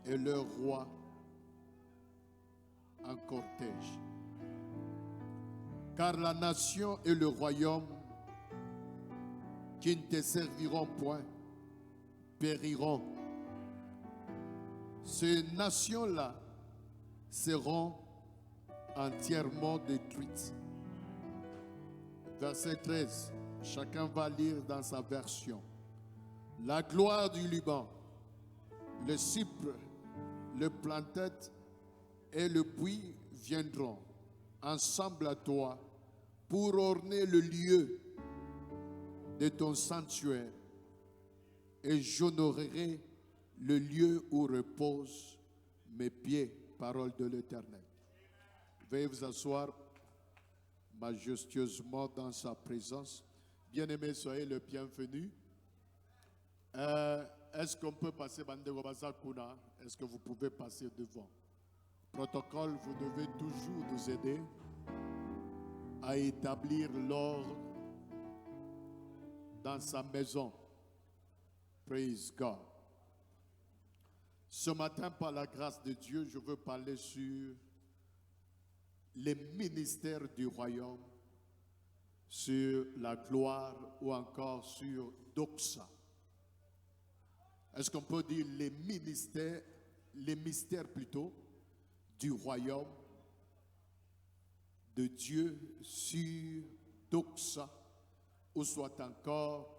et leur roi en cortège. Car la nation et le royaume qui ne te serviront point périront. Ces nations-là seront entièrement détruites. Verset 13, chacun va lire dans sa version. La gloire du Liban, le cypre, le plantet et le buis viendront ensemble à toi pour orner le lieu de ton sanctuaire, et j'honorerai le lieu où reposent mes pieds, parole de l'Éternel. Veuillez vous asseoir majestueusement dans sa présence. Bien-aimés, soyez le bienvenu. Est-ce qu'on peut passer Bandego Bazakuna? Est-ce que vous pouvez passer devant? Protocole, vous devez toujours nous aider à établir l'ordre dans sa maison. Praise God. Ce matin, par la grâce de Dieu, je veux parler sur les ministères du royaume, sur la gloire ou encore sur Doxa. Est-ce qu'on peut dire les mystères plutôt du royaume de Dieu sur Doxa, ou soit encore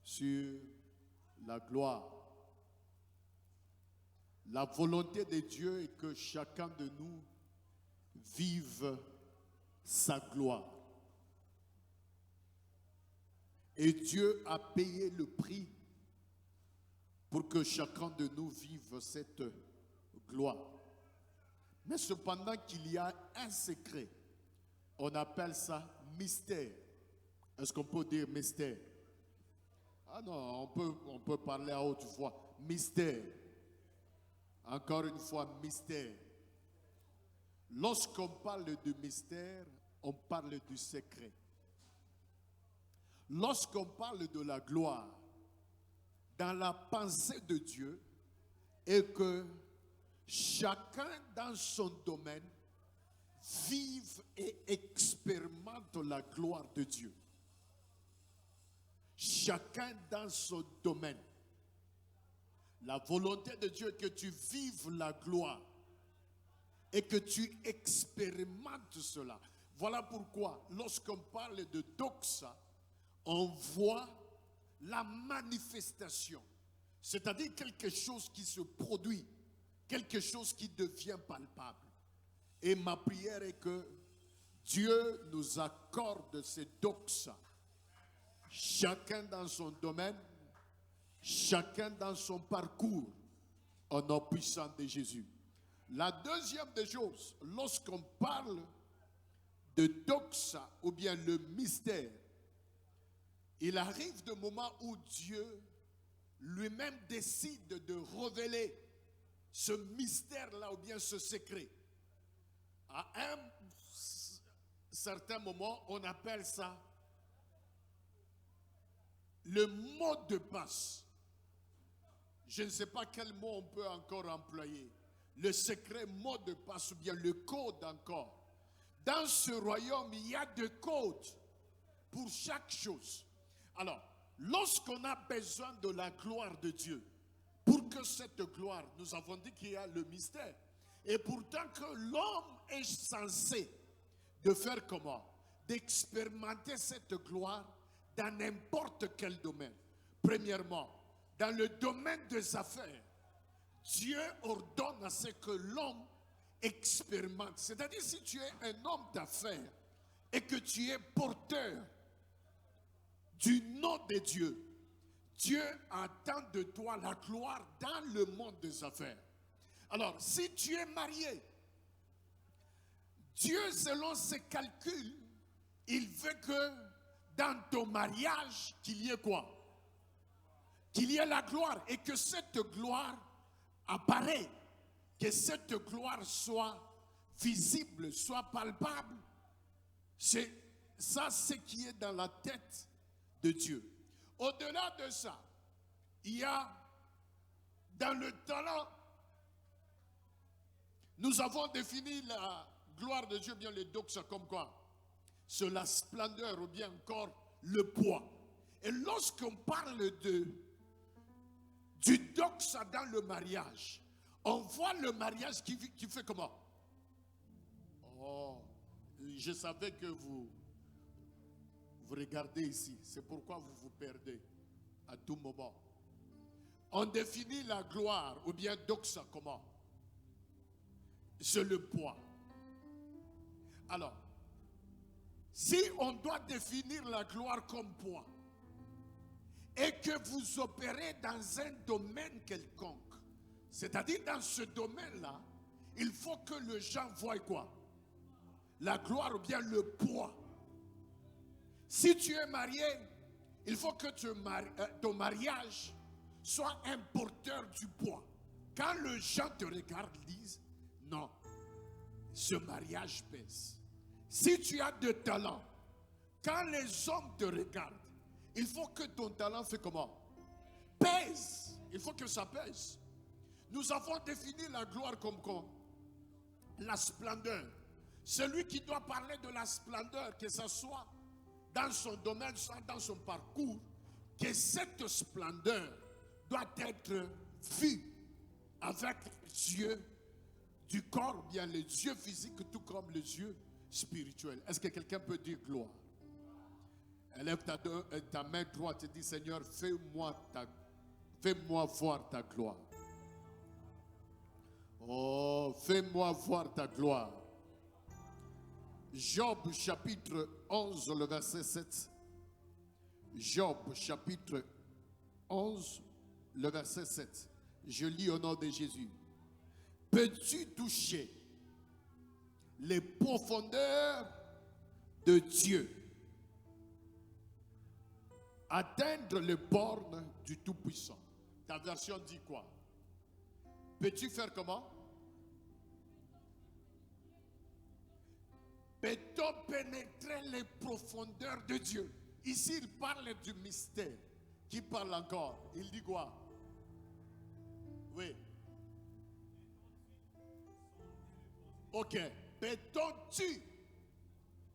sur la gloire. La volonté de Dieu est que chacun de nous vive sa gloire. Et Dieu a payé le prix pour que chacun de nous vive cette gloire. Mais cependant qu'il y a un secret, on appelle ça mystère. Est-ce qu'on peut dire mystère? Ah non, on peut parler à haute voix. Mystère. Encore une fois, mystère. Lorsqu'on parle de mystère, on parle du secret. Lorsqu'on parle de la gloire, dans la pensée de Dieu, est que chacun dans son domaine vive et expérimente la gloire de Dieu. Chacun dans son domaine. La volonté de Dieu est que tu vives la gloire et que tu expérimentes cela. Voilà pourquoi, lorsqu'on parle de doxa, on voit la manifestation, c'est-à-dire quelque chose qui se produit, quelque chose qui devient palpable. Et ma prière est que Dieu nous accorde ces doxa, chacun dans son domaine, chacun dans son parcours, au nom puissant de Jésus. La deuxième des choses, lorsqu'on parle de doxa ou bien le mystère, il arrive des moments où Dieu lui-même décide de révéler ce mystère-là ou bien ce secret. À un certain moment, on appelle ça le mot de passe. Je ne sais pas quel mot on peut encore employer. Le secret mot de passe ou bien le code encore. Dans ce royaume, il y a des codes pour chaque chose. Alors, lorsqu'on a besoin de la gloire de Dieu, pour que cette gloire, nous avons dit qu'il y a le mystère. Et pourtant que l'homme est censé de faire comment? D'expérimenter cette gloire dans n'importe quel domaine. Premièrement, dans le domaine des affaires, Dieu ordonne à ce que l'homme expérimente. C'est-à-dire, si tu es un homme d'affaires et que tu es porteur du nom de Dieu, Dieu attend de toi la gloire dans le monde des affaires. Alors, si tu es marié, Dieu, selon ses calculs, il veut que dans ton mariage, qu'il y ait quoi? Qu'il y ait la gloire et que cette gloire apparaît, que cette gloire soit visible, soit palpable. C'est ça, ce qui est dans la tête de Dieu. Au-delà de ça, il y a dans le talent Nous avons défini la gloire de Dieu, bien le doxa, comme quoi? C'est la splendeur ou bien encore le poids. Et lorsqu'on parle du doxa dans le mariage, on voit le mariage qui fait comment? Oh, je savais que vous regardez ici. C'est pourquoi vous vous perdez à tout moment. On définit la gloire ou bien doxa comment? C'est le poids. Alors, si on doit définir la gloire comme poids et que vous opérez dans un domaine quelconque, c'est-à-dire dans ce domaine-là, il faut que les gens voient quoi? La gloire ou bien le poids. Si tu es marié, il faut que ton mariage soit un porteur du poids. Quand les gens te regardent, disent, non, ce mariage pèse. Si tu as de talent, quand les hommes te regardent, il faut que ton talent fait comment? Pèse. Il faut que ça pèse. Nous avons défini la gloire comme quoi? La splendeur. Celui qui doit parler de la splendeur, que ce soit dans son domaine, soit dans son parcours, que cette splendeur doit être vue avec les yeux du corps, bien les yeux physiques, tout comme les yeux spirituels. Est-ce que quelqu'un peut dire gloire? Élève ta main droite et dis, Seigneur, fais-moi voir ta gloire. Oh, fais-moi voir ta gloire. Job chapitre 11, le verset 7. Job chapitre 11, le verset 7. Je lis au nom de Jésus. Peux-tu toucher les profondeurs de Dieu? Atteindre les bornes du Tout-Puissant. Ta version dit quoi? Peux-tu faire comment? Peut-on pénétrer les profondeurs de Dieu? Ici, il parle du mystère. Qui parle encore? Il dit quoi? Oui. Ok. Peut-on-tu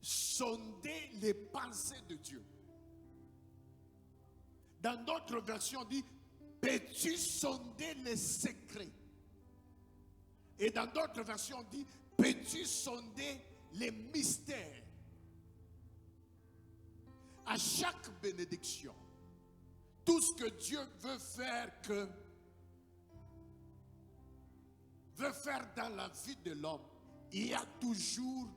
sonder les pensées de Dieu? Dans d'autres versions, on dit, peux-tu sonder les secrets? Et dans d'autres versions, on dit, peux-tu sonder les mystères? À chaque bénédiction, tout ce que Dieu veut faire dans la vie de l'homme, il y a toujours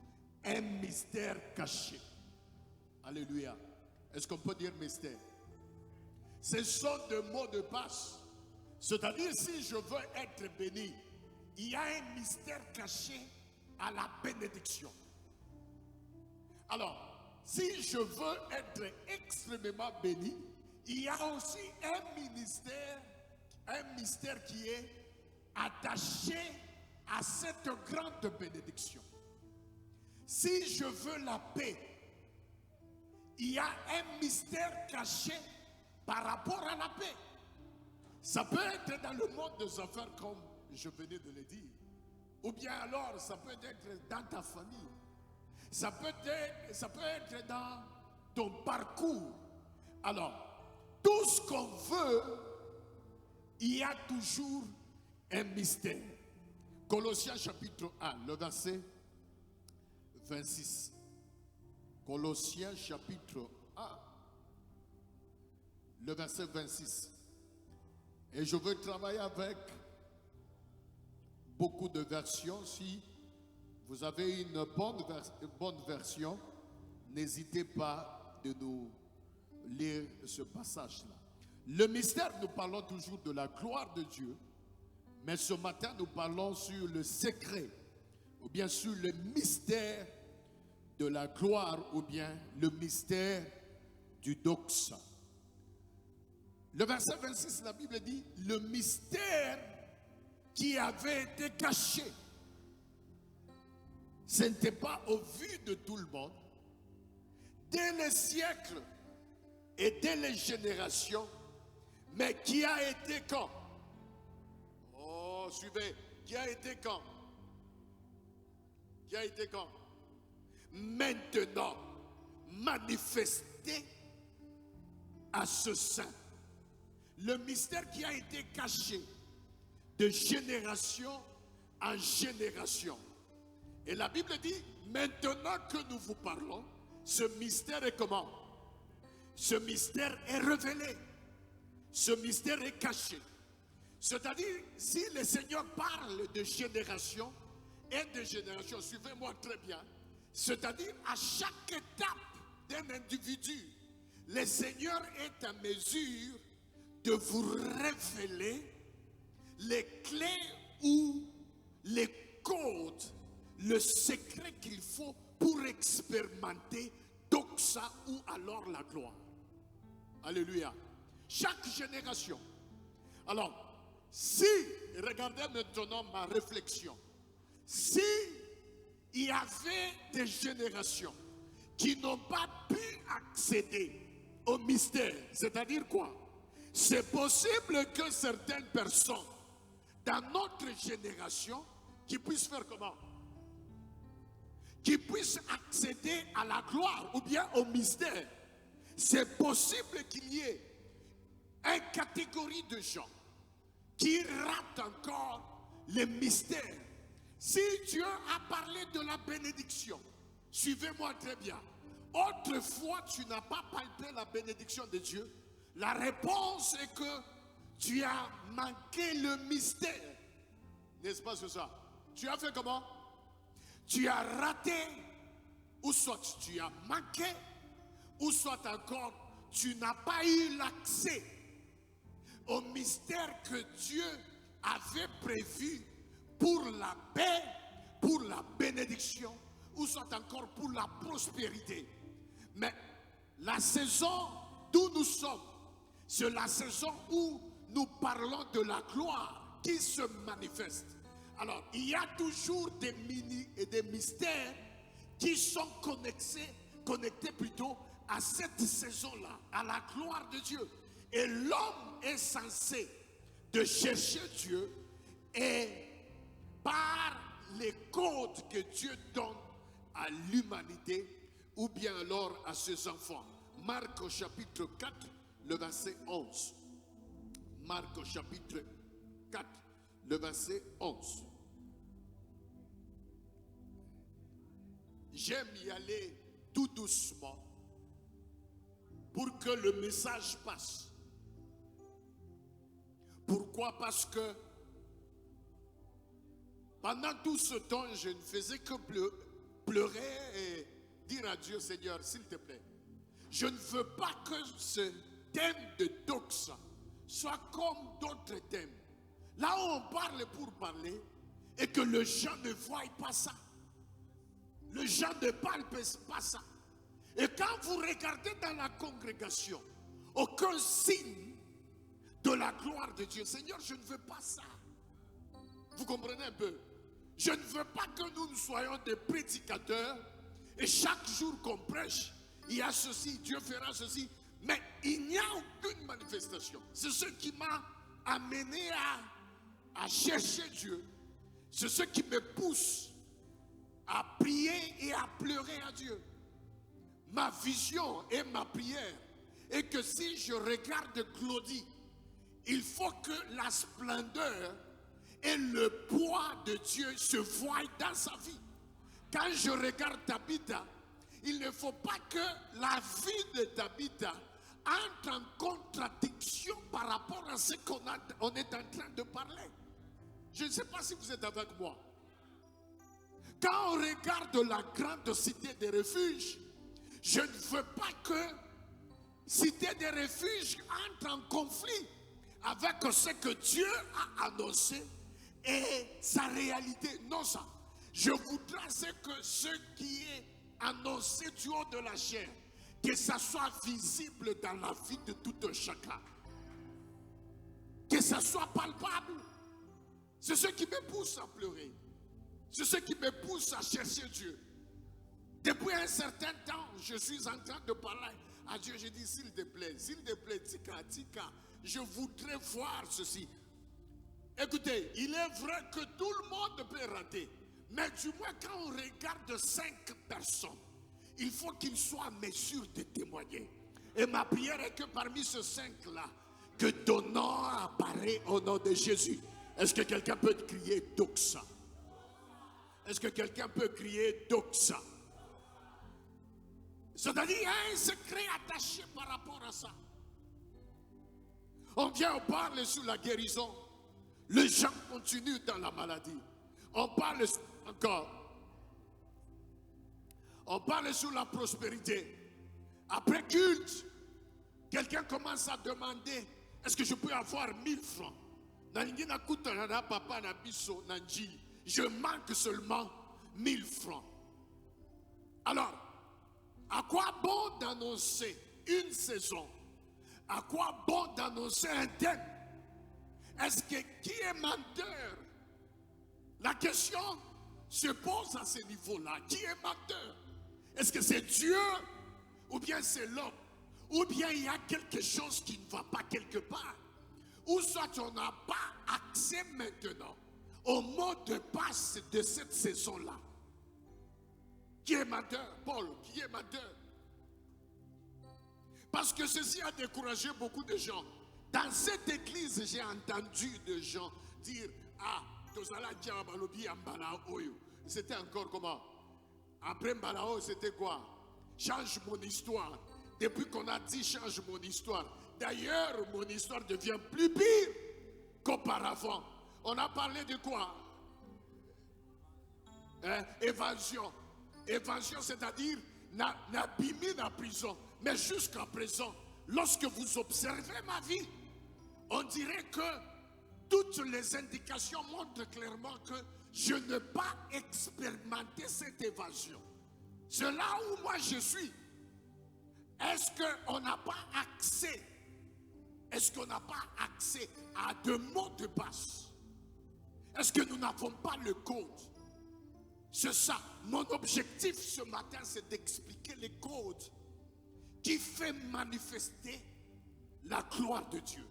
un mystère caché. Alléluia. Est-ce qu'on peut dire mystère? Ce sont des mots de passe. C'est-à-dire, si je veux être béni, il y a un mystère caché à la bénédiction. Alors, si je veux être extrêmement béni, il y a aussi un mystère qui est attaché à cette grande bénédiction. Si je veux la paix, il y a un mystère caché par rapport à la paix. Ça peut être dans le monde des affaires comme je venais de le dire. Ou bien alors ça peut être dans ta famille. Ça peut être dans ton parcours. Alors, tout ce qu'on veut, il y a toujours un mystère. Colossiens chapitre 1, le verset 26. Colossiens chapitre 1, le verset 26. Et je veux travailler avec beaucoup de versions. Si vous avez une bonne version, n'hésitez pas de nous lire ce passage-là. Le mystère, nous parlons toujours de la gloire de Dieu, mais ce matin, nous parlons sur le secret, ou bien sur le mystère de la gloire, ou bien le mystère du doxa. Le verset 26, la Bible dit, le mystère qui avait été caché. Ce n'était pas au vu de tout le monde. Dès les siècles et dès les générations, mais qui a été quand? Oh, suivez, qui a été quand? qui a été quand? Maintenant manifesté à ce saint. Le mystère qui a été caché de génération en génération. Et la Bible dit, maintenant que nous vous parlons, ce mystère est comment? Ce mystère est révélé. Ce mystère est caché. C'est-à-dire, si le Seigneur parle de génération et de génération, suivez-moi très bien, c'est-à-dire à chaque étape d'un individu, le Seigneur est en mesure de vous révéler les clés ou les codes, le secret qu'il faut pour expérimenter doxa ou alors la gloire. Alléluia. Chaque génération. Alors, si, regardez maintenant ma réflexion, si il y avait des générations qui n'ont pas pu accéder au mystère, c'est-à-dire quoi? C'est possible que certaines personnes dans notre génération qui puissent faire comment? Qui puissent accéder à la gloire ou bien au mystère. C'est possible qu'il y ait une catégorie de gens qui ratent encore les mystères. Si Dieu a parlé de la bénédiction, suivez-moi très bien. Autrefois, tu n'as pas palpé la bénédiction de Dieu. La réponse est que tu as manqué le mystère. N'est-ce pas c'est ça? Tu as fait comment? Tu as raté, ou soit tu as manqué, ou soit encore tu n'as pas eu l'accès au mystère que Dieu avait prévu pour la paix, pour la bénédiction, ou soit encore pour la prospérité. Mais la saison d'où nous sommes, c'est la saison où nous parlons de la gloire qui se manifeste. Alors, il y a toujours des mystères qui sont connectés plutôt à cette saison-là, à la gloire de Dieu. Et l'homme est censé de chercher Dieu et par les codes que Dieu donne à l'humanité ou bien alors à ses enfants. Marc au chapitre 4, le verset 11. Marc au chapitre 4, le verset 11. J'aime y aller tout doucement pour que le message passe. Pourquoi? Parce que pendant tout ce temps, je ne faisais que pleurer et dire à Dieu, Seigneur, s'il te plaît, je ne veux pas que ce thème de doxa soit comme d'autres thèmes. Là où on parle pour parler et que les gens ne voient pas ça. Les gens ne parlent pas ça. Et quand vous regardez dans la congrégation, aucun signe de la gloire de Dieu. Seigneur, je ne veux pas ça. Vous comprenez un peu? Je ne veux pas que nous soyons des prédicateurs et chaque jour qu'on prêche, il y a ceci, Dieu fera ceci. Mais il n'y a aucune manifestation. C'est ce qui m'a amené à chercher Dieu. C'est ce qui me pousse à prier et à pleurer à Dieu. Ma vision et ma prière est que si je regarde Claudie, il faut que la splendeur et le poids de Dieu se voient dans sa vie. Quand je regarde Tabitha, il ne faut pas que la vie de Tabitha entre en contradiction par rapport à ce qu'on est en train de parler. Je ne sais pas si vous êtes avec moi. Quand on regarde la grande cité des refuges, je ne veux pas que cité des refuges entre en conflit avec ce que Dieu a annoncé et sa réalité. Non, ça. Je voudrais que ce qui est annoncé du haut de la chair, que ça soit visible dans la vie de tout un chacun. Que ça soit palpable. C'est ce qui me pousse à pleurer. C'est ce qui me pousse à chercher Dieu. Depuis un certain temps, je suis en train de parler à Dieu. Je dis, s'il te plaît, tika, je voudrais voir ceci. Écoutez, il est vrai que tout le monde peut rater. Mais du moins, quand on regarde 5 personnes, il faut qu'ils soient en mesure de témoigner. Et ma prière est que parmi ces 5-là, que ton nom apparaît au nom de Jésus. Est-ce que quelqu'un peut crier Doxa? Est-ce que quelqu'un peut crier Doxa? C'est-à-dire, il y a un secret attaché par rapport à ça. On vient, on parle sur la guérison. Les gens continuent dans la maladie. On parle encore. On parle sur la prospérité. Après culte, quelqu'un commence à demander, est-ce que je peux avoir 1000 francs? Je manque seulement 1000 francs. Alors, à quoi bon d'annoncer une saison? À quoi bon d'annoncer un thème? Est-ce que qui est menteur? La question se pose à ce niveau-là. Qui est menteur? Est-ce que c'est Dieu ou bien c'est l'homme? Ou bien il y a quelque chose qui ne va pas quelque part? Ou soit on n'a pas accès maintenant au mot de passe de cette saison-là. Qui est menteur? Paul, qui est menteur? Parce que ceci a découragé beaucoup de gens. Dans cette église, j'ai entendu des gens dire, ah, c'était encore comment? Après Mbalao, c'était quoi? Change mon histoire. Depuis qu'on a dit change mon histoire. D'ailleurs, mon histoire devient plus pire qu'auparavant. On a parlé de quoi? Évasion. Évasion, c'est-à-dire n'abîmer la prison. Mais jusqu'à présent, lorsque vous observez ma vie, on dirait que toutes les indications montrent clairement que je n'ai pas expérimenté cette évasion. C'est là où moi je suis. Est-ce qu'on n'a pas accès? Est-ce qu'on n'a pas accès à de mots de passe? Est-ce que nous n'avons pas le code? C'est ça. Mon objectif ce matin, c'est d'expliquer les codes qui fait manifester la gloire de Dieu.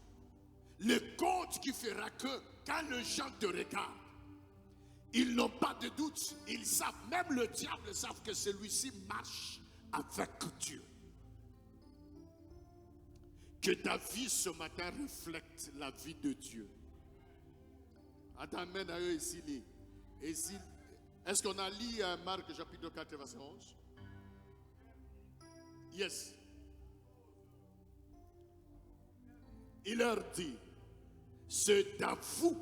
Le code qui fera que quand les gens te regardent, ils n'ont pas de doute. Ils savent, même le diable savent que celui-ci marche avec Dieu. Que ta vie ce matin reflète la vie de Dieu. Attends, amène à eux ici. Est-ce qu'on a lu Marc chapitre 4, verset 11? Yes. Il leur dit, c'est à vous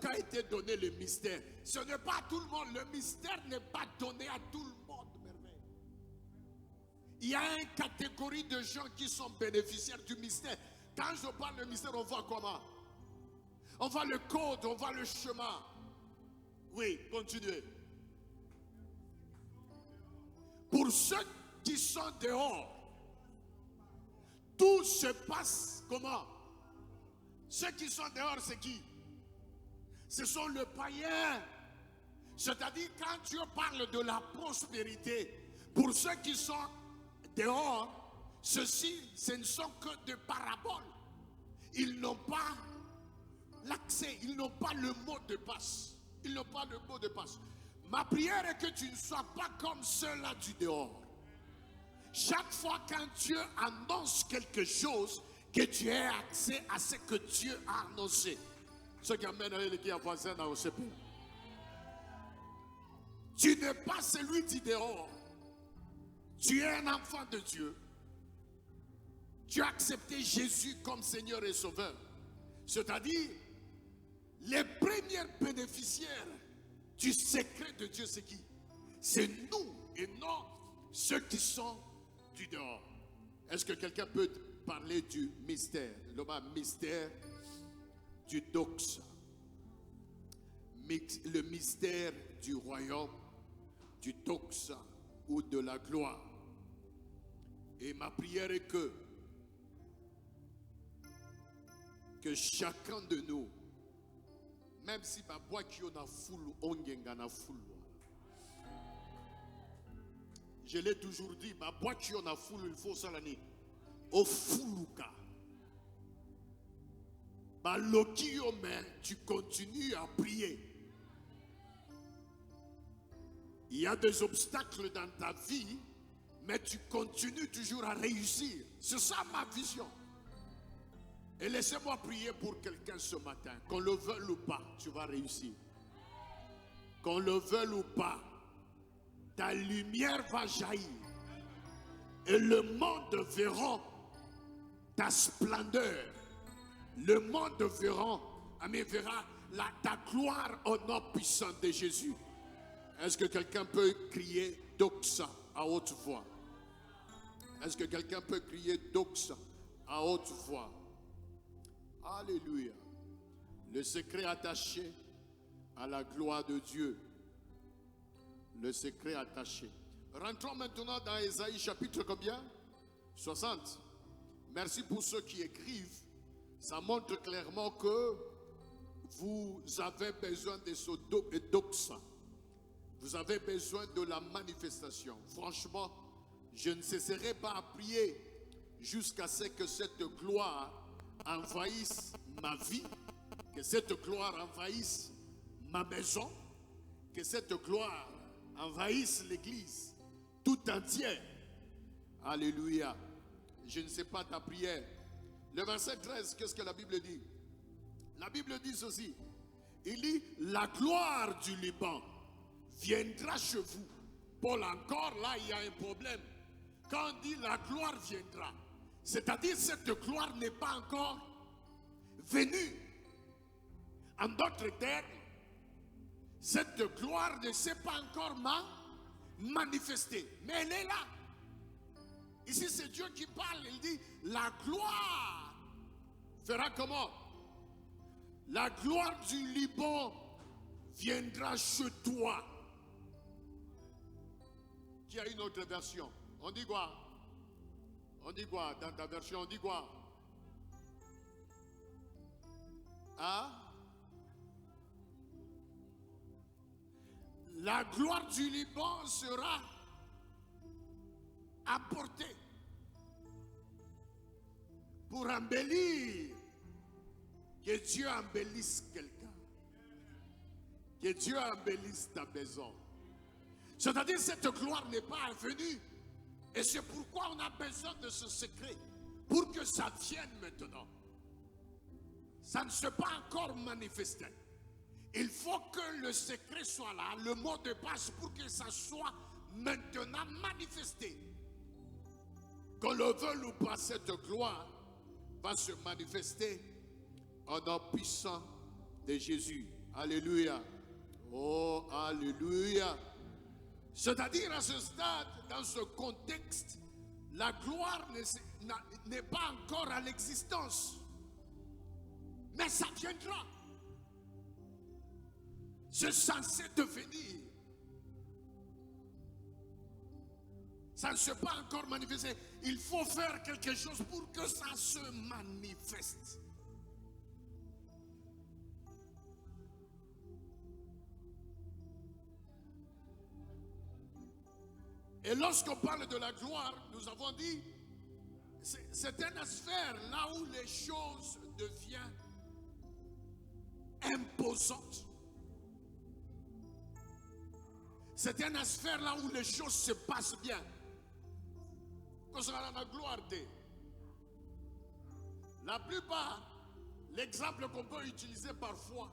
qu'a été donné le mystère. Ce n'est pas à tout le monde. Le mystère n'est pas donné à tout le monde. Merveille. Il y a une catégorie de gens qui sont bénéficiaires du mystère. Quand je parle de mystère, on voit comment? On voit le code, on voit le chemin. Oui, continuez. Pour ceux qui sont dehors, tout se passe comment? Ceux qui sont dehors, c'est qui? Ce sont les païens. C'est-à-dire, quand Dieu parle de la prospérité, pour ceux qui sont dehors, ceux-ci, ce ne sont que des paraboles. Ils n'ont pas l'accès, ils n'ont pas le mot de passe. Ils n'ont pas le mot de passe. Ma prière est que tu ne sois pas comme ceux-là du dehors. Chaque fois quand Dieu annonce quelque chose, que tu aies accès à ce que Dieu a annoncé. Ce qui amène à l'équipe voisine à OCP. Tu n'es pas celui du dehors. Tu es un enfant de Dieu. Tu as accepté Jésus comme Seigneur et Sauveur. C'est-à-dire, les premiers bénéficiaires du secret de Dieu, c'est qui? C'est nous et non ceux qui sont du dehors. Est-ce que quelqu'un peut parler du mystère? Le mystère du doxa. Le mystère du royaume, du doxa ou de la gloire. Et ma prière est que chacun de nous, même si ma boîte qui a foule, on a foule. Je l'ai toujours dit, ma boîte qui a foule, il faut ça l'année. Au foulouka. Balokio, mais tu continues à prier. Il y a des obstacles dans ta vie, mais tu continues toujours à réussir. C'est ça ma vision. Et laissez-moi prier pour quelqu'un ce matin. Qu'on le veuille ou pas, tu vas réussir. Qu'on le veuille ou pas, ta lumière va jaillir. Et le monde verra ta splendeur. Le monde verra ta gloire au nom puissant de Jésus. Est-ce que quelqu'un peut crier doxa à haute voix? Est-ce que quelqu'un peut crier doxa à haute voix? Alléluia. Le secret attaché à la gloire de Dieu. Le secret attaché. Rentrons maintenant dans Ésaïe chapitre combien? 60. Merci pour ceux qui écrivent. Ça montre clairement que vous avez besoin de ce doxa. Vous avez besoin de la manifestation. Franchement, je ne cesserai pas à prier jusqu'à ce que cette gloire envahisse ma vie, que cette gloire envahisse ma maison, que cette gloire envahisse l'église tout entière. Alléluia. Je ne sais pas ta prière. Le verset 13, qu'est-ce que la Bible dit? La Bible dit ceci. Il dit, la gloire du Liban viendra chez vous. Paul, encore là, il y a un problème. Quand on dit la gloire viendra, c'est-à-dire cette gloire n'est pas encore venue. En d'autres termes, cette gloire ne s'est pas encore manifestée. Mais elle est là. Ici, c'est Dieu qui parle. Il dit, la gloire fera comment? La gloire du Liban viendra chez toi. Qui a une autre version? On dit quoi? On dit quoi dans ta version? On dit quoi? Hein? La gloire du Liban sera apportée pour embellir. Que Dieu embellisse quelqu'un. Que Dieu embellisse ta maison. C'est-à-dire cette gloire n'est pas venue. Et c'est pourquoi on a besoin de ce secret. Pour que ça vienne maintenant. Ça ne s'est pas encore manifesté. Il faut que le secret soit là, le mot de passe pour que ça soit maintenant manifesté. Qu'on le veuille ou pas, cette gloire va se manifester au nom puissant de Jésus. Alléluia. Oh, alléluia. C'est-à-dire à ce stade, dans ce contexte, la gloire n'est pas encore à l'existence. Mais ça viendra. C'est censé devenir. Ça ne s'est pas encore manifesté. Il faut faire quelque chose pour que ça se manifeste. Et lorsqu'on parle de la gloire, nous avons dit, c'est une sphère là où les choses deviennent imposantes. C'est une sphère là où les choses se passent bien. Concernant la gloire de la plupart, l'exemple qu'on peut utiliser parfois,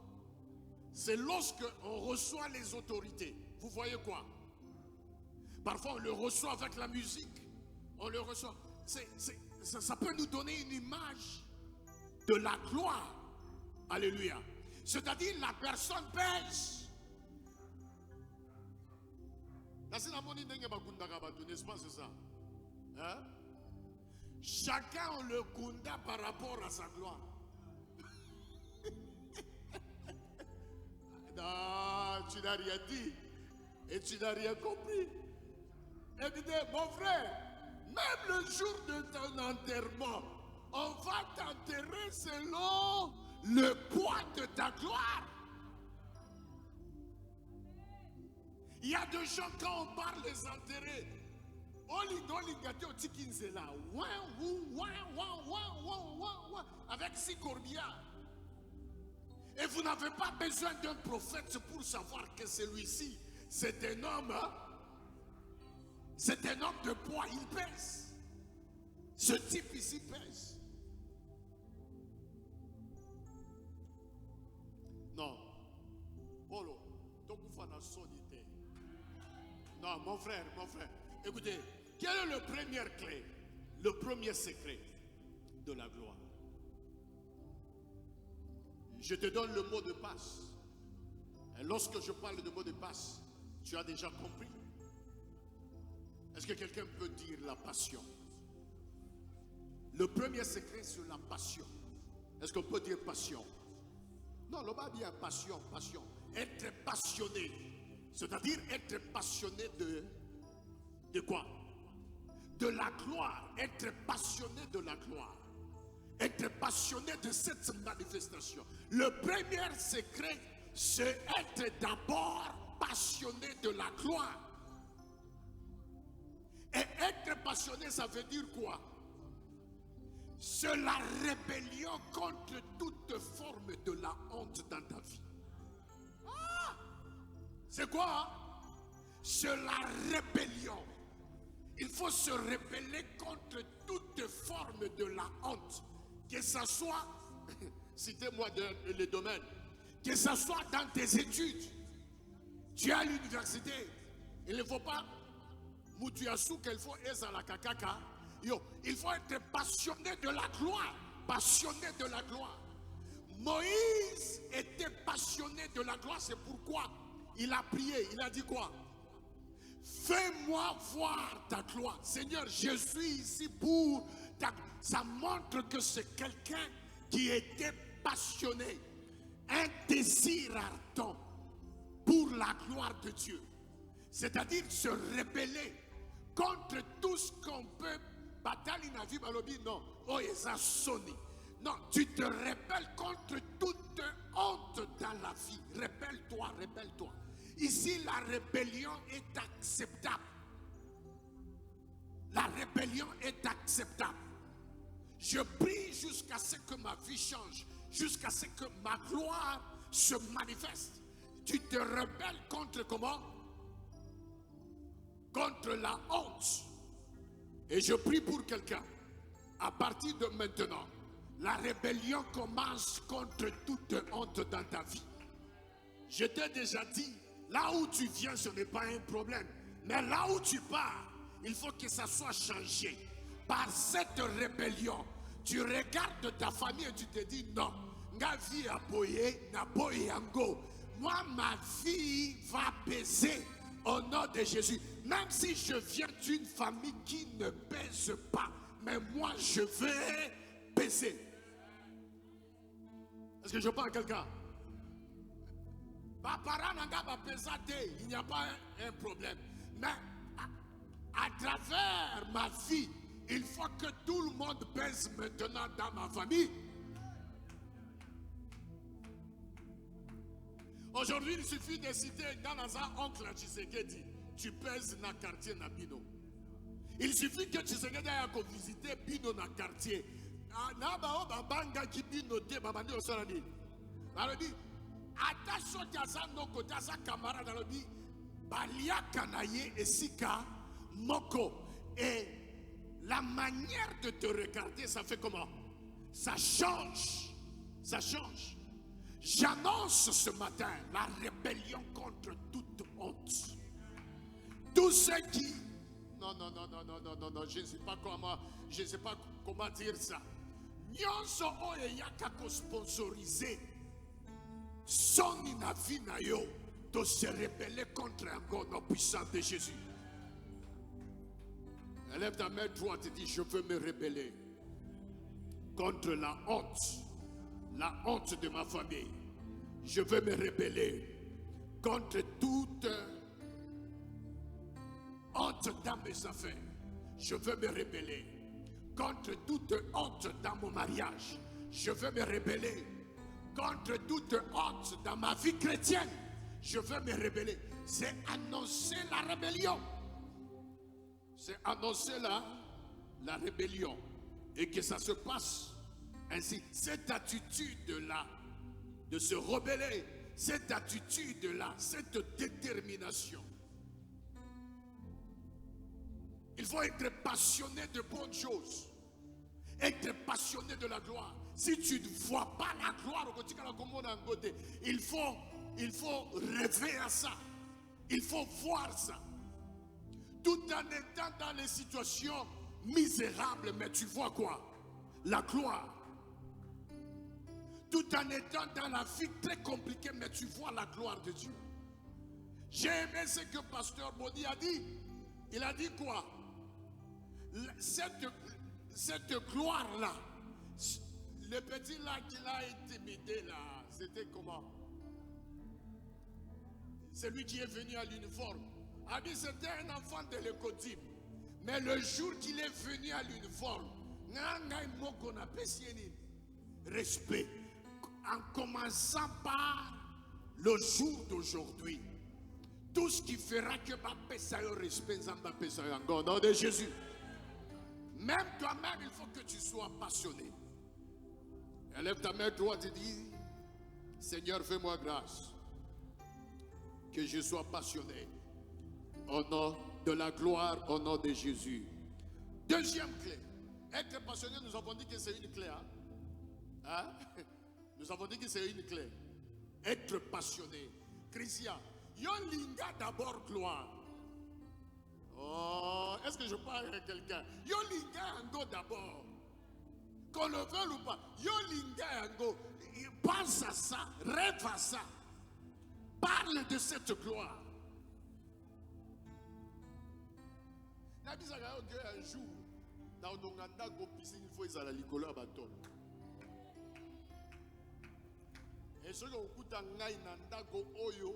c'est lorsque on reçoit les autorités. Vous voyez quoi? Parfois on le reçoit avec la musique. On le reçoit. Ça peut nous donner une image de la gloire. Alléluia. C'est-à-dire la personne pèse. N'est-ce pas, c'est ça? Hein? Chacun a le kunda par rapport à sa gloire. Non, tu n'as rien dit. Et tu n'as rien compris. Et tu dis, mon frère, même le jour de ton enterrement, on va t'enterrer selon le poids de ta gloire. Il y a des gens, quand on parle des enterrés, avec 6 corbillards. Et vous n'avez pas besoin d'un prophète pour savoir que celui-ci, c'est un homme, hein? C'est un homme de poids, il pèse. Ce type ici pèse. Non. Polo, donc vous faites la sonité. Non, mon frère. Écoutez, quelle est la première clé, le premier secret de la gloire? Je te donne le mot de passe. Et lorsque je parle de mot de passe, tu as déjà compris? Est-ce que quelqu'un peut dire la passion? Le premier secret, c'est la passion. Est-ce qu'on peut dire passion? Non, le bas dit passion. Être passionné. C'est-à-dire être passionné de quoi? De la gloire. Être passionné de la gloire. Être passionné de cette manifestation. Le premier secret, c'est être d'abord passionné de la gloire. Et être passionné, ça veut dire quoi? C'est la rébellion contre toute forme de la honte dans ta vie. Ah! C'est quoi? C'est la rébellion. Il faut se rebeller contre toute forme de la honte. Que ce soit, citez-moi le domaine, que ce soit dans tes études. Tu es à l'université. Il ne faut pas Moutiassou qu'il faut être à la kakaka. Il faut être passionné de la gloire. Passionné de la gloire. Moïse était passionné de la gloire. C'est pourquoi il a prié. Il a dit quoi? Fais-moi voir ta gloire. Seigneur, je suis ici pour ta gloire. Ça montre que c'est quelqu'un qui était passionné. Un désir ardent pour la gloire de Dieu. C'est-à-dire se rebeller contre tout ce qu'on peut. Non, non, tu te rebelles contre toute honte dans la vie. Rebelle-toi. Ici, la rébellion est acceptable. La rébellion est acceptable. Je prie jusqu'à ce que ma vie change, jusqu'à ce que ma gloire se manifeste. Tu te rebelles contre comment? Contre la honte. Et je prie pour quelqu'un. À partir de maintenant, la rébellion commence contre toute honte dans ta vie. Je t'ai déjà dit, là où tu viens, ce n'est pas un problème. Mais là où tu pars, il faut que ça soit changé. Par cette rébellion, tu regardes ta famille et tu te dis non. Moi, ma vie va baiser au nom de Jésus. Même si je viens d'une famille qui ne baise pas, mais moi je vais baiser. Est-ce que je parle à quelqu'un? Il n'y a pas un problème. Mais à travers ma vie, il faut que tout le monde pèse maintenant dans ma famille. Aujourd'hui, il suffit de citer dans un oncle à Tshisekedi. Tu pèses dans le quartier Nabino. Il suffit que Tshisekedi aille visiter Bino dans le quartier. Attention, camarade Balia Kanaye et Sika Moko. Et la manière de te regarder, ça fait comment? Ça change. Ça change. J'annonce ce matin la rébellion contre toute honte. Tous ceux qui... Non, je ne sais pas comment dire ça. Nyonso oye yakako sponsorisé. Son inavinayo de se rebeller contre un God puissant de Jésus. Élève ta main droite et dis, je veux me rebeller contre la honte de ma famille. Je veux me rebeller contre toute honte dans mes affaires. Je veux me rebeller contre toute honte dans mon mariage. Je veux me rebeller contre toute honte dans ma vie chrétienne. Je veux me rebeller. C'est annoncer la rébellion. C'est annoncer la rébellion. Et que ça se passe ainsi. Cette attitude-là de se rebeller, cette attitude-là, cette détermination. Il faut être passionné de bonnes choses, être passionné de la gloire. Si tu ne vois pas la gloire, il faut rêver à ça. Il faut voir ça. Tout en étant dans les situations misérables, mais tu vois quoi? La gloire. Tout en étant dans la vie très compliquée, mais tu vois la gloire de Dieu. J'ai aimé ce que Pasteur Bodi a dit. Il a dit quoi? Cette gloire-là, le petit là qui l'a intimidé là, c'était comment? Celui qui est venu à l'uniforme. A dit c'était un enfant de l'écotime. Mais le jour qu'il est venu à l'uniforme, respect. En commençant par le jour d'aujourd'hui, tout ce qui fera que Mbappé ça y respect, Mbappé ça y encore, au nom de Jésus. Même toi-même, il faut que tu sois passionné. Élève ta main droite et dis, Seigneur, fais-moi grâce, que je sois passionné. Au nom de la gloire, au nom de Jésus. Deuxième clé. Être passionné, nous avons dit que c'est une clé. Hein? Nous avons dit que c'est une clé. Être passionné. Christian, yon linga d'abord gloire. Oh, est-ce que je parle avec quelqu'un? Yon linga ango d'abord. Qu'on le veuille ou pas. Yon linga ango. Pense à ça, rêve à ça. Parle de cette gloire. Un jour, dans nos piscine, il faut aller à l'école à bâton. Et ce qu'on coûte en Naïnandago Oyo,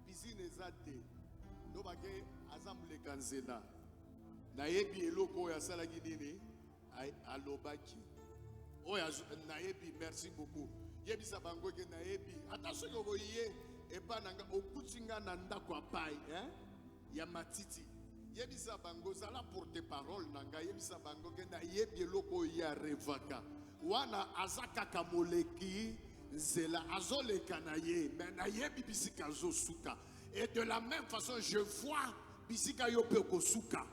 piscine ezate, nous bagay azamble kanzena. Naebi eloko ya salagi nini, alobaki. Oya naebi, merci beaucoup. Yebi sabango ke naebi. Attention que vous voyez, et pas nanga okutinga nanda kwa pai, hein? Ya matiti. Yebi sabango zala porte parole nanga yebi sabango ke na yebi eloko ya revaka. Wana azaka kamoleki zela azole kanaye mais na yebi bisika zo suka. Et de la même façon je vois bisika yo peko suka.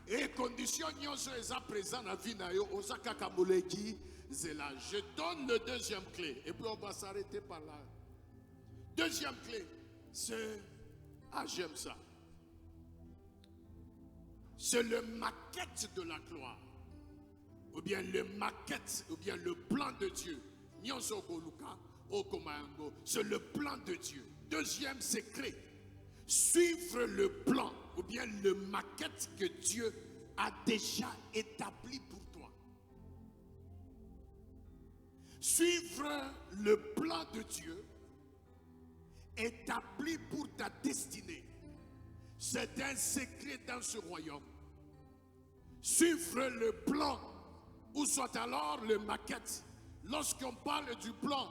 Et condition nyonso eza présent na vie na yo osaka kamoleki zela. Je donne le deuxième clé et puis on va s'arrêter par là. Deuxième clé, c'est j'aime ça. C'est le maquette de la gloire. Ou bien le maquette, ou bien le plan de Dieu. C'est le plan de Dieu. Deuxième secret, suivre le plan, ou bien le maquette que Dieu a déjà établi pour toi. Suivre le plan de Dieu établi pour ta destinée. C'est un secret dans ce royaume. Suivre le plan, ou soit alors le maquette. Lorsqu'on parle du plan,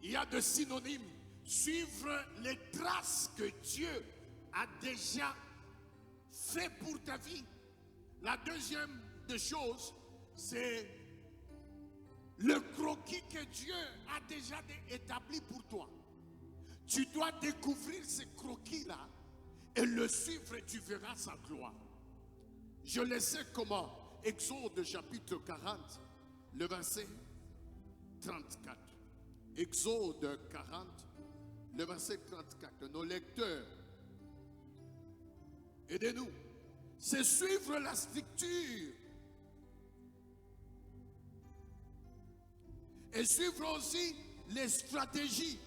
il y a de synonymes. Suivre les traces que Dieu a déjà fait pour ta vie. La deuxième des choses, c'est le croquis que Dieu a déjà établi pour toi. Tu dois découvrir ce croquis-là et le suivre et tu verras sa gloire. Je le sais comment. Exode chapitre 40, le verset 34. Exode 40, le verset 34. Nos lecteurs, aidez-nous. C'est suivre la structure. Et suivre aussi les stratégies.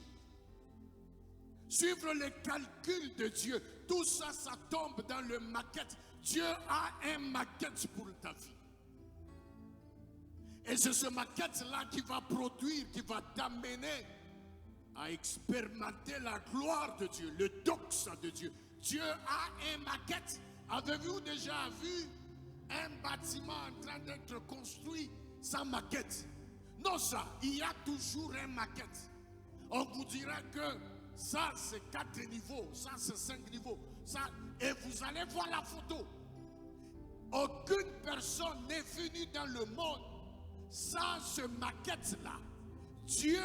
Suivre les calculs de Dieu. Tout ça, ça tombe dans le maquette. Dieu a un maquette pour ta vie. Et c'est ce maquette-là qui va produire, qui va t'amener à expérimenter la gloire de Dieu, le doxa de Dieu. Dieu a un maquette. Avez-vous déjà vu un bâtiment en train d'être construit sans maquette? Non, ça, il y a toujours un maquette. On vous dira que ça, c'est 4 niveaux, ça, c'est 5 niveaux. Ça, et vous allez voir la photo. Aucune personne n'est venue dans le monde ça, ce maquette-là, Dieu,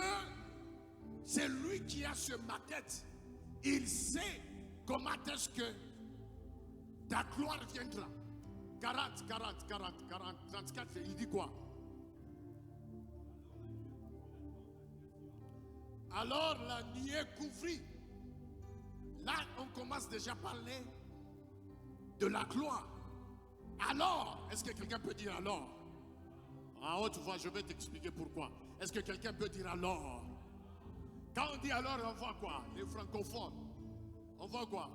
c'est lui qui a ce maquette. Il sait comment est-ce que ta gloire viendra. 40, 34, il dit quoi? Alors la nuée couvrit. Là, on commence déjà à parler de la gloire. Alors, est-ce que quelqu'un peut dire alors? En haute voix, je vais t'expliquer pourquoi. Est-ce que quelqu'un peut dire alors? Quand on dit alors, on voit quoi? Les francophones. On voit quoi?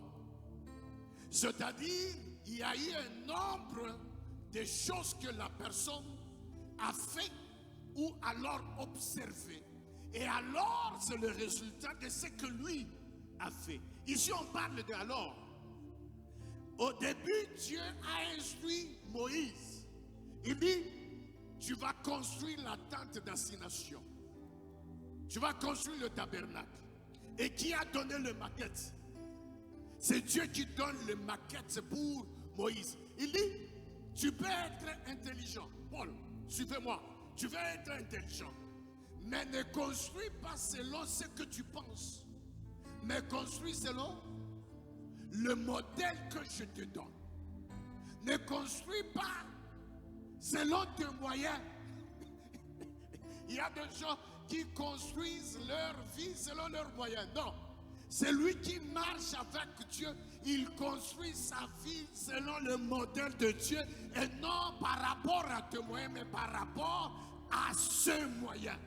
C'est-à-dire, il y a eu un nombre de choses que la personne a fait ou alors observé. Et alors, c'est le résultat de ce que lui a fait. Ici, on parle de alors. Au début, Dieu a instruit Moïse. Il dit, tu vas construire la tente d'assignation. Tu vas construire le tabernacle. Et qui a donné le maquette? C'est Dieu qui donne le maquette pour Moïse. Il dit, tu peux être intelligent. Paul, suivez-moi. Tu veux être intelligent. Mais ne construis pas selon ce que tu penses. Mais construis selon le modèle que je te donne. Ne construis pas selon tes moyens. Il y a des gens qui construisent leur vie selon leurs moyens. Non. C'est lui qui marche avec Dieu. Il construit sa vie selon le modèle de Dieu. Et non par rapport à tes moyens, mais par rapport à ce moyen.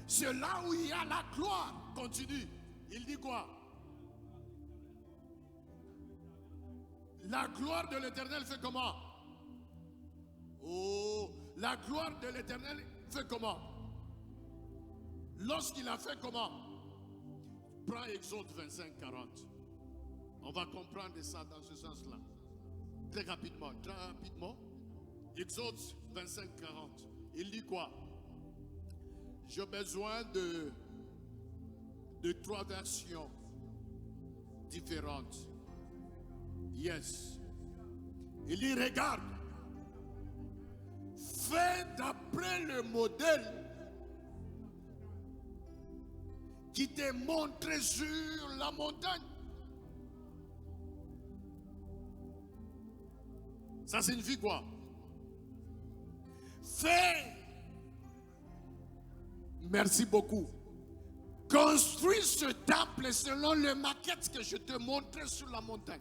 C'est là où il y a la gloire. Continue. Il dit quoi? La gloire de l'Éternel fait comment? Oh, la gloire de l'Éternel fait comment? Lorsqu'il a fait comment? Prends Exode 25, 40. On va comprendre ça dans ce sens-là. Très rapidement, très rapidement. Exode 25, 40. Il dit quoi? J'ai besoin de 3 versions différentes. Yes. Il dit, regarde. Fais d'après le modèle qui t'est montré sur la montagne. Ça signifie quoi? Fais. Merci beaucoup. Construis ce temple selon le maquette que je te montrais sur la montagne.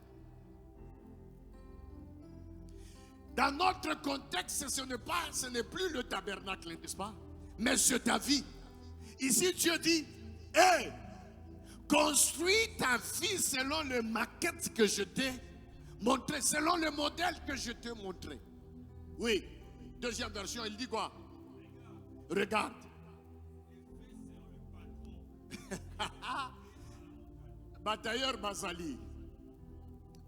Dans notre contexte, ce n'est plus le tabernacle, n'est-ce pas? Mais c'est ta vie. Ici, Dieu dit, hey, construis ta vie selon le maquette que je t'ai montré, selon le modèle que je t'ai montré. Oui. Deuxième version, il dit quoi? Regarde. Batailleur Bazali.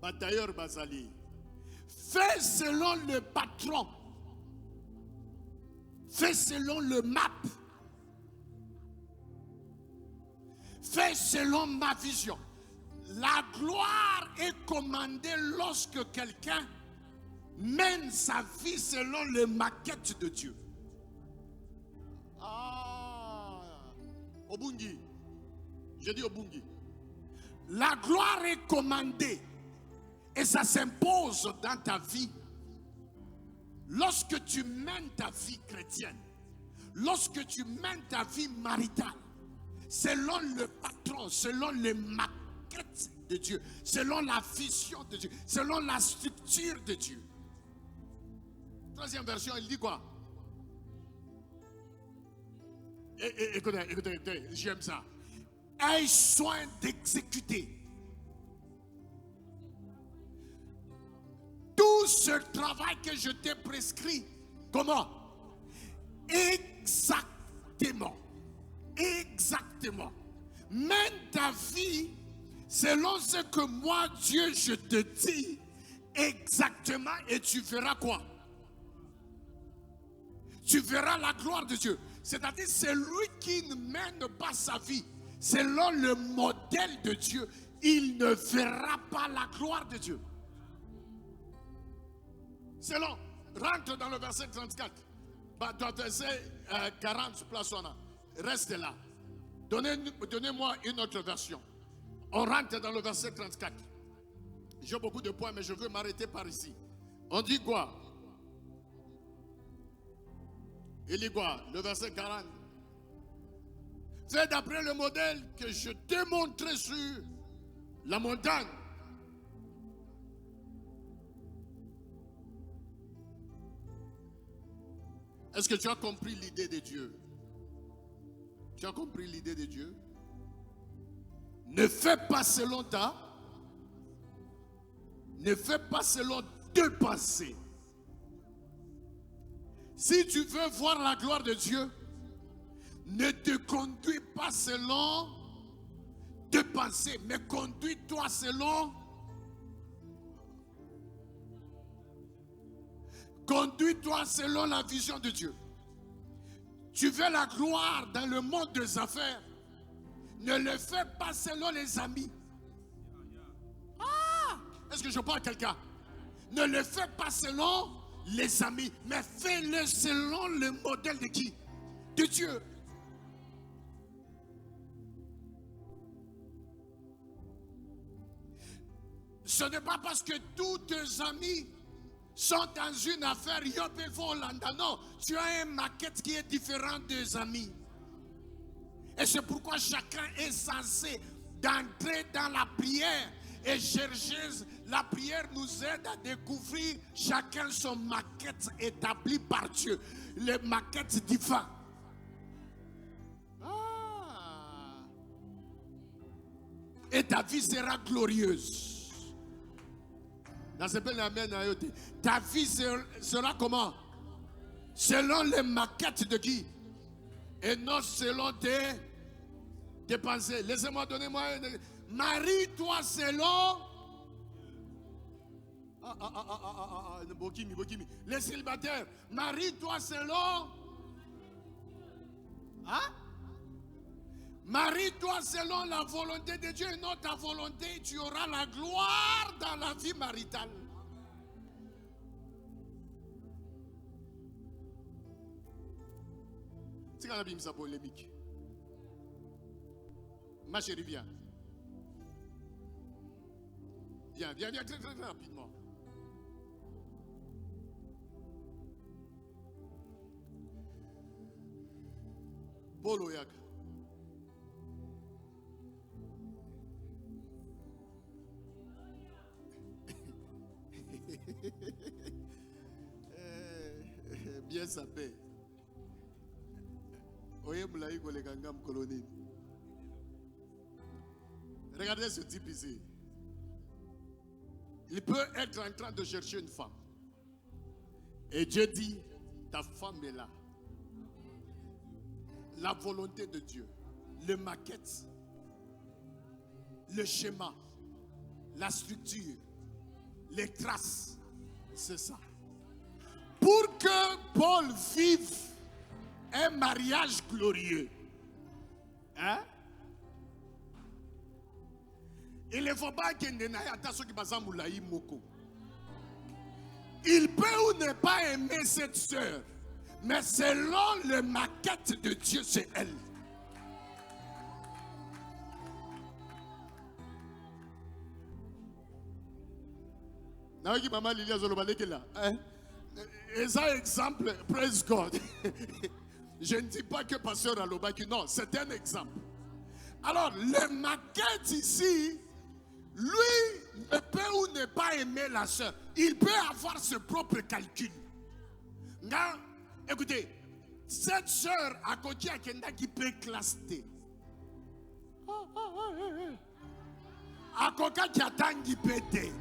Batailleur Bazali. Fais selon le patron. Fais selon le map. Fais selon ma vision. La gloire est commandée lorsque quelqu'un mène sa vie selon le maquette de Dieu. Ah, Obungi. Je dis Obungi. La gloire est commandée et ça s'impose dans ta vie. Lorsque tu mènes ta vie chrétienne, lorsque tu mènes ta vie maritale, selon le patron, selon les maquettes de Dieu, selon la vision de Dieu, selon la structure de Dieu. Troisième version, il dit quoi? Écoutez, j'aime ça. Aie soin d'exécuter tout ce travail que je t'ai prescrit. Comment? Exactement. Exactement. Mène ta vie selon ce que moi, Dieu, je te dis exactement et tu verras quoi? Tu verras la gloire de Dieu. C'est-à-dire, c'est lui qui ne mène pas sa vie selon le modèle de Dieu. Il ne verra pas la gloire de Dieu. Selon, rentre dans le verset 34. Bah, toi, verset 40, place on a. Reste là. Donnez-moi une autre version. On rentre dans le verset 34. J'ai beaucoup de points, mais je veux m'arrêter par ici. On dit quoi? Il dit quoi? Le verset 40. Fais d'après le modèle que je t'ai montré sur la montagne. Est-ce que tu as compris l'idée de Dieu? Tu as compris l'idée de Dieu? Ne fais pas selon ta. Ne fais pas selon tes pensées. Si tu veux voir la gloire de Dieu, ne te conduis pas selon tes pensées, mais conduis-toi selon. Conduis-toi selon la vision de Dieu. Tu veux la gloire dans le monde des affaires. Ne le fais pas selon les amis. Ah! Est-ce que je parle à quelqu'un? Ne le fais pas selon les amis, mais fais-le selon le modèle de qui? De Dieu. Ce n'est pas parce que tous tes amis sont dans une affaire Yopé-Volanda. Non, tu as une maquette qui est différente des amis. Et c'est pourquoi chacun est censé d'entrer dans la prière et chercher. La prière nous aide à découvrir chacun son maquette établie par Dieu. Les maquettes divines. Ah. Et ta vie sera glorieuse. Ta vie sera comment? Selon les maquettes de qui? Et non selon tes pensées. Laissez-moi donner-moi marie-toi selon. Les célibataires, marie-toi selon. Hein? Marie-toi selon la volonté de Dieu et non ta volonté. Tu auras la gloire dans la vie maritale. C'est quand même ça polémique. Ma chérie, viens. Viens très, très rapidement. Paul Oyak. Bien sapé. Regardez ce type ici. Il peut être en train de chercher une femme. Et Dieu dit, ta femme est là. La volonté de Dieu, le maquette, le schéma, la structure, les traces, c'est ça. Pour que Paul vive un mariage glorieux, hein? Il ne faut pas qu'il il peut ou ne pas aimer cette sœur, mais selon le maquette de Dieu, c'est elle. Et ça, exemple, praise God. Je ne dis pas que pasteur Alobaki, non, c'est un exemple. Alors, le maquette ici, lui ne peut ou ne pas aimer la sœur. Il peut avoir ses propres calculs. Écoutez, cette sœur à côté à Kenda qui peut classer. À côté qui attend qui peut aider.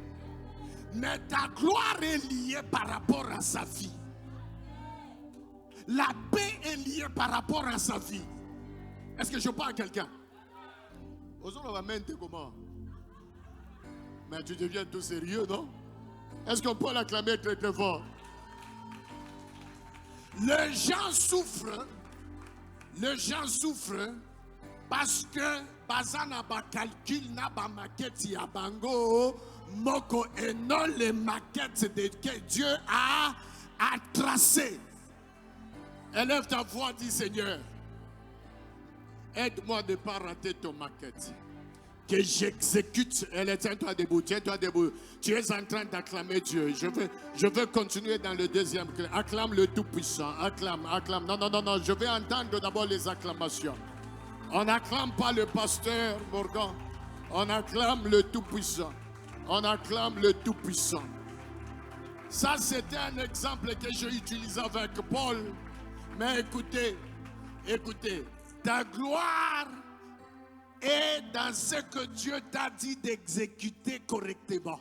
Mais ta gloire est liée par rapport à sa vie. La paix est liée par rapport à sa vie. Est-ce que je parle à quelqu'un? Comment? Mais tu deviens tout sérieux, non? Est-ce qu'on peut l'acclamer très très fort? Les gens souffrent parce que bazana ba calcul na ba maquette ya bango moko et non les maquettes que Dieu a tracées. Élève ta voix, dis Seigneur, aide-moi de ne pas rater ton maquette. Que j'exécute. Tiens-toi debout, tiens-toi debout. Tu es en train d'acclamer Dieu. Je veux continuer dans le deuxième. Acclame le Tout-Puissant. Acclame, acclame. Non, non, non, non. Je vais entendre d'abord les acclamations. On n'acclame pas le pasteur Morgan. On acclame le Tout-Puissant. On acclame le Tout-Puissant. Ça, c'était un exemple que j'ai utilisé avec Paul. Mais écoutez, écoutez. Ta gloire est dans ce que Dieu t'a dit d'exécuter correctement.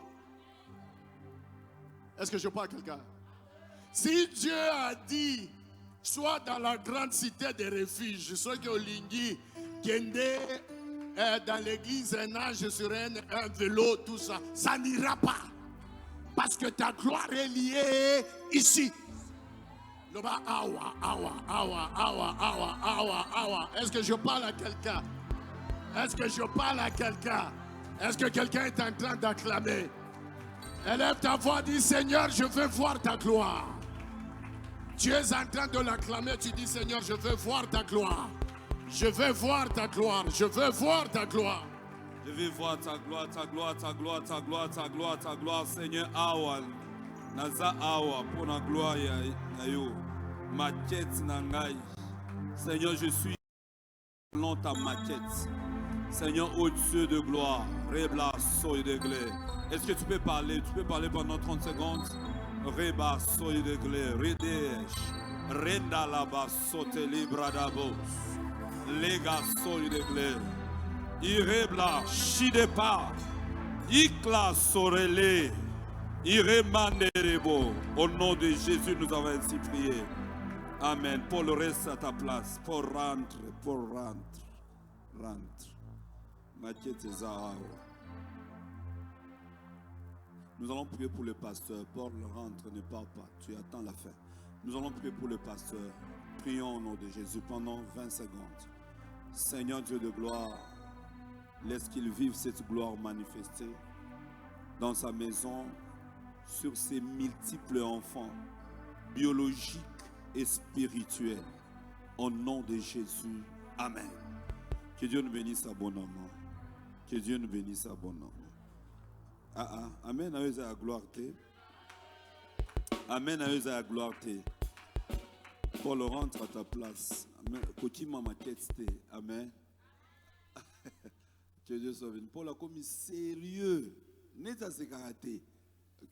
Est-ce que je parle à quelqu'un? Si Dieu a dit, soit dans la grande cité des refuges, soit que Olingi, Kende, dans l'église, un ange sur un vélo, tout ça, ça n'ira pas. Parce que ta gloire est liée ici. Awa, awa, awa, awa, awa, awa, awa. Est-ce que je parle à quelqu'un? Est-ce que je parle à quelqu'un? Est-ce que quelqu'un est en train d'acclamer? Élève ta voix, dis Seigneur, je veux voir ta gloire. Tu es en train de l'acclamer, tu dis Seigneur, je veux voir ta gloire. Je veux voir ta gloire, je veux voir ta gloire. Je veux voir ta gloire, ta gloire, ta gloire, ta gloire, ta gloire, ta gloire, Seigneur, awa. Naza awa pour la gloire na yo. Maquette nangai. Seigneur, je suis dans ta maquette. Seigneur, au-dessus de gloire. Rebla soy de glé. Est-ce que tu peux parler? Tu peux parler pendant 30 secondes? Reba soy de glé. Redesh. Renda laba sote libra dabos. Lega soy de glé. Irebla shidepa. Ikla sorele. Iremanderebo. Au nom de Jésus, nous avons ainsi prié. Amen. Paul reste à ta place. Paul rentre. Paul rentre. Rentre. Maquette Zahara. Nous allons prier pour le pasteur. Paul rentre, ne part pas. Tu attends la fin. Nous allons prier pour le pasteur. Prions au nom de Jésus pendant 20 secondes. Seigneur Dieu de gloire, laisse qu'il vive cette gloire manifestée dans sa maison, sur ses multiples enfants, biologiques et spirituels. Au nom de Jésus. Amen. Que Dieu nous bénisse abondamment. Que Dieu nous bénisse abondamment. Amen. À eux la gloire. Amen. À eux la gloire. Paul rentre à ta place. Amen. Amen. Que Dieu soit béni. Paul a commis sérieux.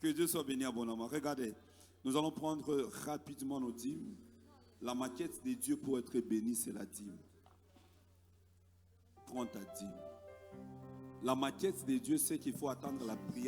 Que Dieu soit béni abondamment. Regardez, nous allons prendre rapidement nos dîmes. La maquette de Dieu pour être béni, c'est la dîme. Prends ta dîme. La maquette de Dieu, c'est qu'il faut attendre la prière.